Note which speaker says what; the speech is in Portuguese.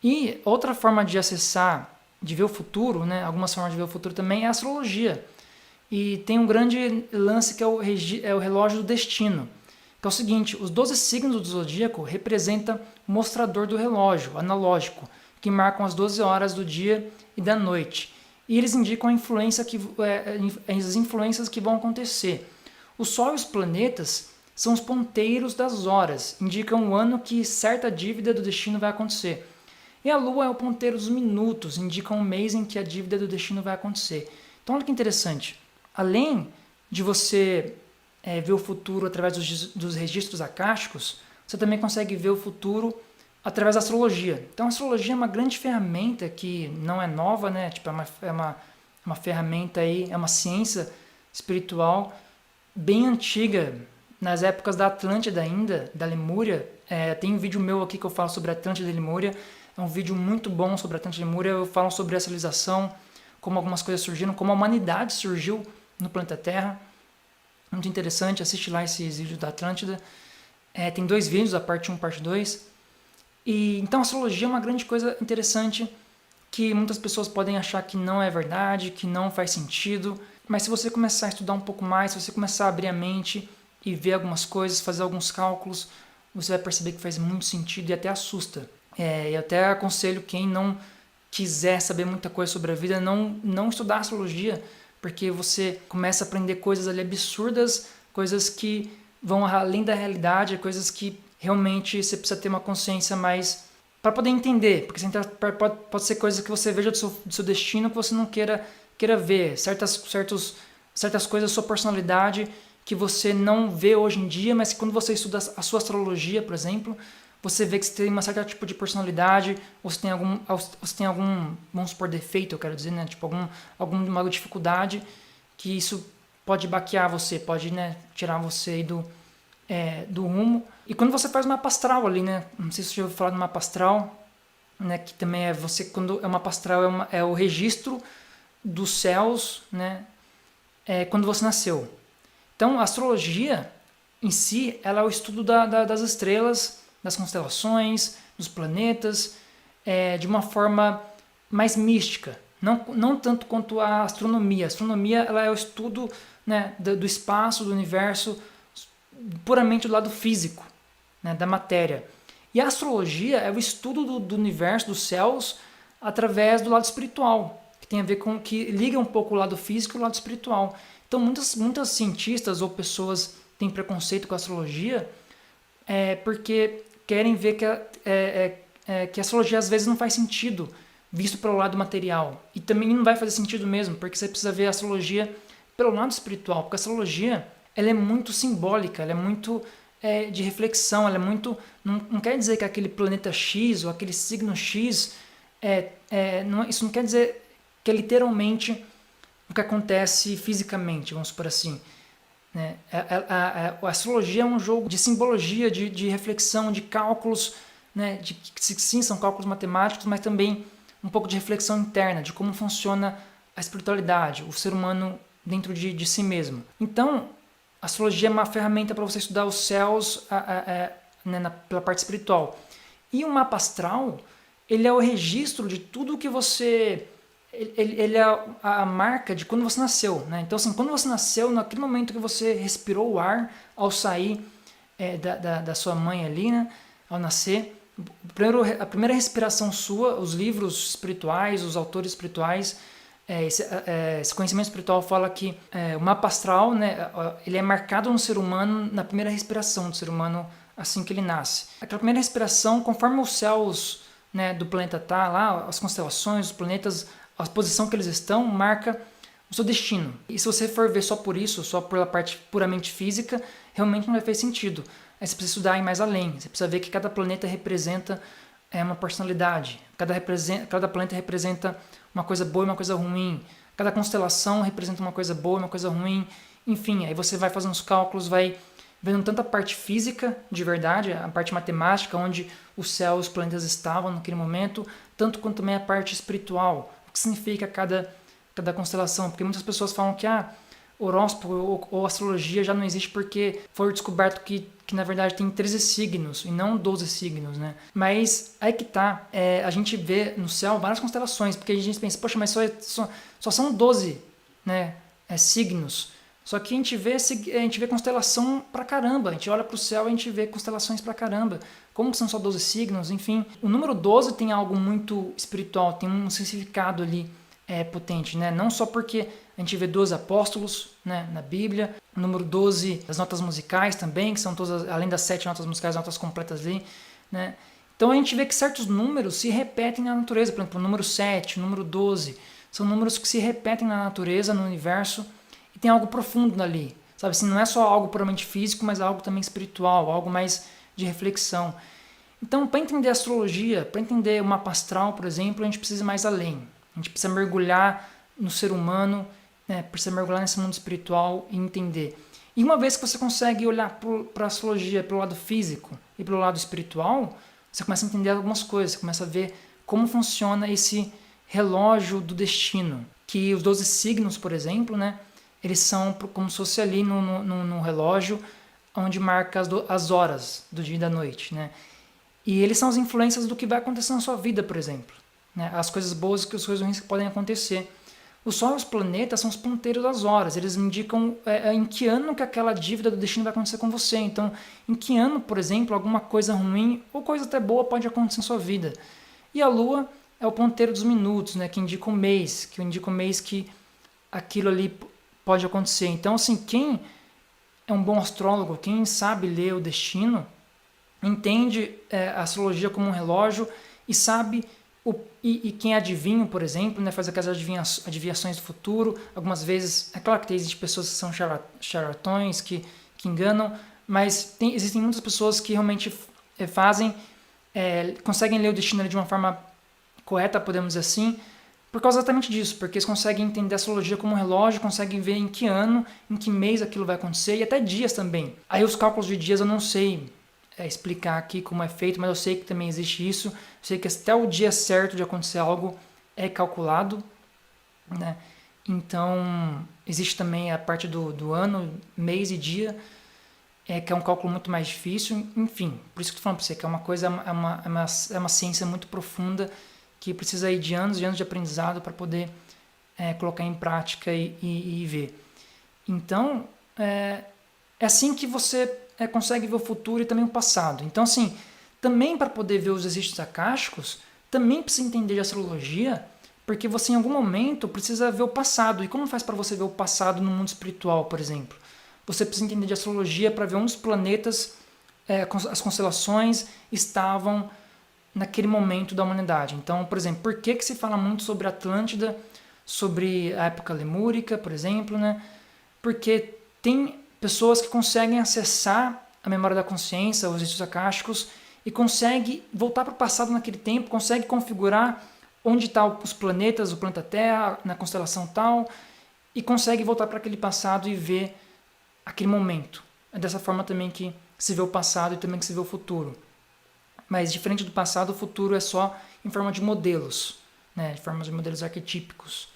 Speaker 1: E outra forma de acessar, de ver o futuro, né, algumas formas de ver o futuro também é a astrologia. E tem um grande lance que é o relógio do destino. Que é o seguinte, os 12 signos do zodíaco representam o mostrador do relógio analógico, que marcam as 12 horas do dia e da noite. E eles indicam as influências que vão acontecer. O Sol e os planetas são os ponteiros das horas, indicam o ano que certa dívida do destino vai acontecer. E a Lua é o ponteiro dos minutos, indicam o mês em que a dívida do destino vai acontecer. Então olha que interessante. Além de você ver o futuro através dos registros acásticos, você também consegue ver o futuro através da astrologia. Então a astrologia é uma grande ferramenta que não é nova, né? Tipo, é uma ferramenta aí, é uma ciência espiritual bem antiga, nas épocas da Atlântida ainda, da Lemúria. Tem um vídeo meu aqui que eu falo sobre a Atlântida e Lemúria. É um vídeo muito bom sobre a Atlântida e Lemúria. Eu falo sobre a civilização, como algumas coisas surgiram, como a humanidade surgiu no planeta Terra. Muito interessante, assiste lá esses vídeos da Atlântida. Tem 2 vídeos, a parte 1 e a parte 2. Então a astrologia é uma grande coisa interessante que muitas pessoas podem achar que não é verdade, que não faz sentido. Mas se você começar a estudar um pouco mais, se você começar a abrir a mente e ver algumas coisas, fazer alguns cálculos, você vai perceber que faz muito sentido e até assusta. E até aconselho quem não quiser saber muita coisa sobre a vida, não estudar astrologia, porque você começa a aprender coisas ali absurdas, coisas que vão além da realidade, coisas que realmente você precisa ter uma consciência mais para poder entender, porque pode ser coisas que você veja do seu destino que você não queira ver, certas coisas da sua personalidade que você não vê hoje em dia, mas que quando você estuda a sua astrologia, por exemplo, você vê que você tem uma certa tipo de personalidade, ou você tem algum, vamos supor, defeito, eu quero dizer, né? Tipo, alguma dificuldade, que isso pode baquear você, pode, né, tirar você aí do rumo. E quando você faz uma mapa astral ali, né? Não sei se você já ouviu falar de mapa astral, né? Que também quando é uma mapa astral, é o registro dos céus, né? Quando você nasceu. Então, a astrologia em si, ela é o estudo das estrelas, das constelações, dos planetas, de uma forma mais mística, não tanto quanto a astronomia. A astronomia ela é o estudo, né, do espaço, do universo, puramente do lado físico, né, da matéria. E a astrologia é o estudo do universo, dos céus, através do lado espiritual, que tem a ver com que liga um pouco o lado físico e o lado espiritual. Então, muitas cientistas ou pessoas têm preconceito com a astrologia porque querem ver que a astrologia às vezes não faz sentido, visto pelo lado material. E também não vai fazer sentido mesmo, porque você precisa ver a astrologia pelo lado espiritual, porque a astrologia ela é muito simbólica, ela é muito de reflexão, ela é muito... Não quer dizer que aquele planeta X ou aquele signo X... isso não quer dizer que é literalmente o que acontece fisicamente, vamos supor assim. Né? A astrologia é um jogo de simbologia, de reflexão, de cálculos, né? Que sim, são cálculos matemáticos, mas também um pouco de reflexão interna, de como funciona a espiritualidade, o ser humano dentro de si mesmo. Então, a astrologia é uma ferramenta para você estudar os céus né, pela parte espiritual. E o mapa astral, ele é o registro de tudo que você... Ele é a marca de quando você nasceu, né? Então, assim, quando você nasceu, naquele momento que você respirou o ar ao sair da sua mãe ali, né? Ao nascer, a primeira respiração sua, os livros espirituais, os autores espirituais, esse conhecimento espiritual fala que o mapa astral, né? Ele é marcado no ser humano na primeira respiração do ser humano assim que ele nasce. Aquela primeira respiração, conforme os céus, né, do planeta tá lá, as constelações, os planetas, a posição que eles estão marca o seu destino. E se você for ver só por isso, só pela parte puramente física, realmente não vai fazer sentido. Aí você precisa estudar ir mais além. Você precisa ver que cada planeta representa uma personalidade. Cada planeta representa uma coisa boa e uma coisa ruim. Cada constelação representa uma coisa boa e uma coisa ruim. Enfim, aí você vai fazendo os cálculos, vai vendo tanto a parte física de verdade, a parte matemática, onde os céus e os planetas estavam naquele momento, tanto quanto também a parte espiritual. O que significa cada constelação, porque muitas pessoas falam que horóscopo ou astrologia já não existe porque foi descoberto que que na verdade tem 13 signos e não 12 signos, né? Mas aí que tá, a gente vê no céu várias constelações, porque a gente pensa, poxa, mas só são 12, né, signos. Só que a gente vê constelação pra caramba, a gente olha pro céu e a gente vê constelações pra caramba. Como são só 12 signos, enfim. O número 12 tem algo muito espiritual, tem um significado ali potente, né? Não só porque a gente vê 12 apóstolos, né, na Bíblia, o número 12 das notas musicais também, que são todas, além das 7 notas musicais, notas completas ali, né? Então a gente vê que certos números se repetem na natureza, por exemplo, o número 7, o número 12, são números que se repetem na natureza, no universo, e tem algo profundo ali, sabe? Assim, não é só algo puramente físico, mas algo também espiritual, algo mais de reflexão. Então, para entender a astrologia, para entender o mapa astral, por exemplo, a gente precisa ir mais além. A gente precisa mergulhar no ser humano, né? Precisa mergulhar nesse mundo espiritual e entender. E uma vez que você consegue olhar para a astrologia pelo lado físico e pelo lado espiritual, você começa a entender algumas coisas, você começa a ver como funciona esse relógio do destino. Que os 12 signos, por exemplo, né? Eles são como se fosse ali no relógio onde marca as horas do dia e da noite, né? E eles são as influências do que vai acontecer na sua vida, por exemplo, né? As coisas boas e as coisas ruins que podem acontecer. O Sol e os planetas são os ponteiros das horas, eles indicam em que ano que aquela dívida do destino vai acontecer com você. Então, em que ano, por exemplo, alguma coisa ruim ou coisa até boa pode acontecer na sua vida. E a Lua é o ponteiro dos minutos, né? Que indica o mês, que aquilo ali pode acontecer. Então, assim, quem é um bom astrólogo, quem sabe ler o destino, entende a astrologia como um relógio e sabe e quem é adivinho, por exemplo, né, faz aquelas adivinhações do futuro. Algumas vezes, é claro que existem pessoas que são charlatões, que enganam, mas existem muitas pessoas que realmente conseguem ler o destino de uma forma correta, podemos dizer assim, por causa exatamente disso, porque eles conseguem entender a astrologia como um relógio, conseguem ver em que ano, em que mês aquilo vai acontecer, e até dias também. Aí os cálculos de dias eu não sei explicar aqui como é feito, mas eu sei que também existe isso. Eu sei que até o dia certo de acontecer algo é calculado, né? Então, existe também a parte do ano, mês e dia, que é um cálculo muito mais difícil. Enfim, por isso que eu tô falando para você, que é uma coisa, é uma ciência muito profunda, que precisa aí de anos e anos de aprendizado para poder colocar em prática e ver. Então, é assim que você consegue ver o futuro e também o passado. Então, assim, também para poder ver os registros akáshicos, também precisa entender de astrologia, porque você em algum momento precisa ver o passado. E como faz para você ver o passado no mundo espiritual, por exemplo? Você precisa entender de astrologia para ver onde os planetas, as constelações estavam naquele momento da humanidade. Então, por exemplo, por que se fala muito sobre Atlântida, sobre a época lemúrica, por exemplo, né? Porque tem pessoas que conseguem acessar a memória da consciência, os registros akáshicos, e conseguem voltar para o passado naquele tempo, conseguem configurar onde estão os planetas, o planeta Terra, na constelação tal, e conseguem voltar para aquele passado e ver aquele momento. É dessa forma também que se vê o passado e também que se vê o futuro. Mas diferente do passado, o futuro é só em forma de modelos, né? De forma de modelos arquetípicos.